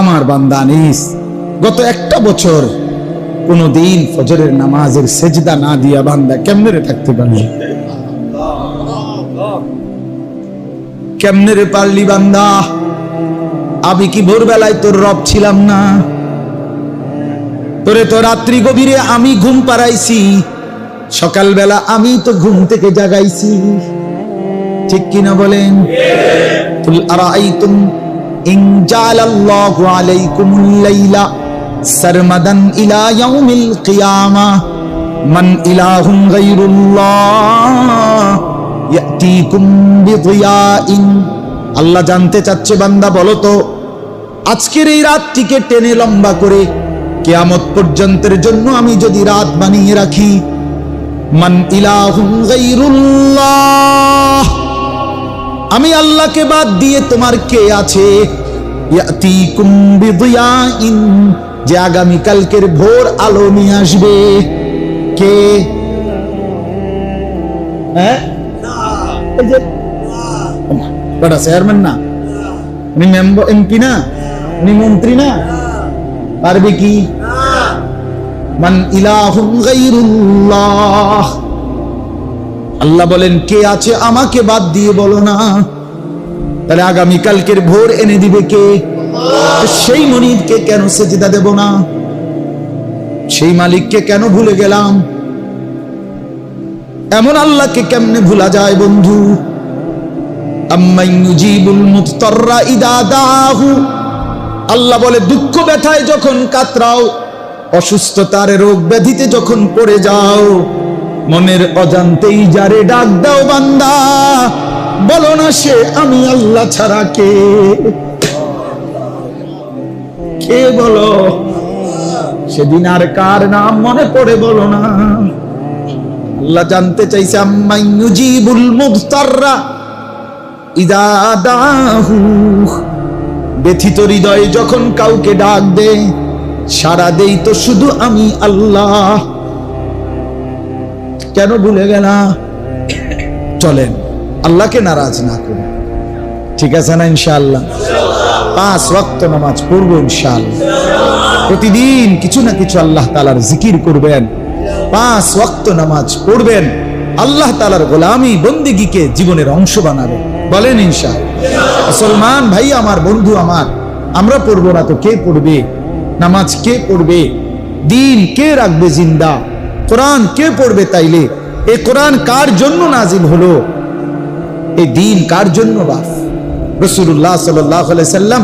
আমার বান্দা আনিস গত একটা বছর কোনদিন ফজরের নামাজের সেজদা না দিয়া বান্দা কেমনে রে থাকতে পারলি? কেমনে রে পারলি বান্দা? আমি কি ভোরবেলায় তোর রব ছিলাম না? তোরে তো রাত্রি গভীরে আমি ঘুম পাড়াইছি, সকালবেলা আমি তো ঘুম থেকে জাগাইছি, ঠিক কিনা বলেন? কুল আরাআইতুম ইন জাআলাল্লাহু আলাইকুমুল লাইলা সারমাদান ইলা ইয়াউমিল কিয়ামাহ মান ইলাহুন গায়রুল্লাহ ইয়াতিকুম বিদিয়াইন। আল্লাহ জানতে চাচ্ছে বান্দা বলো তো আজকের এই রাতটিকে টেনে লম্বা করে কিয়ামত পর্যন্তের জন্য আমি যদি রাত বানিয়ে রাখি, মান ইলাহুন গায়রুল্লাহ, আমি আল্লাহকে বাদ দিয়ে তোমার কে আছে? ইয়াতিকুম বিদিয়াইন, যে আগামী কালকের ভোর আলো নিয়ে আসবে। কে? হ্যাঁ, এই যে বড় চেয়ারম্যান না, উনি মেম্বার এমপি না, উনি মন্ত্রী না, পারবে কি? মান ইলাহুন গায়রুল্লাহ, আল্লাহ বলেন কে আছে আমাকে বাদ দিয়ে বলো না। তাহলে আগামী কালকের ভোর এনে দিবে কে? সেই মনিবকে কেন সেজদা দেব না? সেই মালিককে কেন ভুলে গেলাম? এমন আল্লাহকে কেমনে ভুলা যায় বন্ধু? আম্মান ইউজিবুল মুফতাররা ইদা দাহু, আল্লাহ বলে দুঃখ ব্যথায় যখন কাতরাও, অসুস্থতার রোগ ব্যাধিতে যখন পড়ে যাও, মনের অজান্তেই যারে ডাক দাও বান্দা, বলো না সে আমি আল্লাহ ছাড়া কে? কে বলো? সেদিন আর কার নাম মনে পড়ে বলো না? আল্লাহ জানতে চাইছে আম্মান ইউজিবুল মুফতাররা ইদা দাহু, ব্যথিত হৃদয়ে যখন কাউকে ডাক দে, সাড়া দেই তো শুধু আমি আল্লাহ। কেন ভুলে গেলা? চলেন আল্লাহকে নারাজ না করুন, ঠিক আছে না? ইনশাআল্লাহ 5 ওয়াক্ত নামাজ পড়বো ইনশাআল্লাহ, প্রতিদিন কিছু না কিছু আল্লাহ তাআলার জিকির করবেন, 5 ওয়াক্ত নামাজ পড়বেন, আল্লাহ তাআলার গোলামি বন্দেগীকে জীবনের অংশ বানাবেন। বলেন ইনশাআল্লাহ। মুসলমান ভাই আমার, বন্ধু আমার, আমরা পড়বো না তো কে পড়বে? নামাজ কে পড়বে? দিন কে রাখবে জিন্দা? কোরআন কে পড়বে? তাইলে এই কোরআন কার জন্য নাজিল হলো? এই দিন কার জন্য? বাস রাসূলুল্লাহ সাল্লাল্লাহু আলাইহি সাল্লাম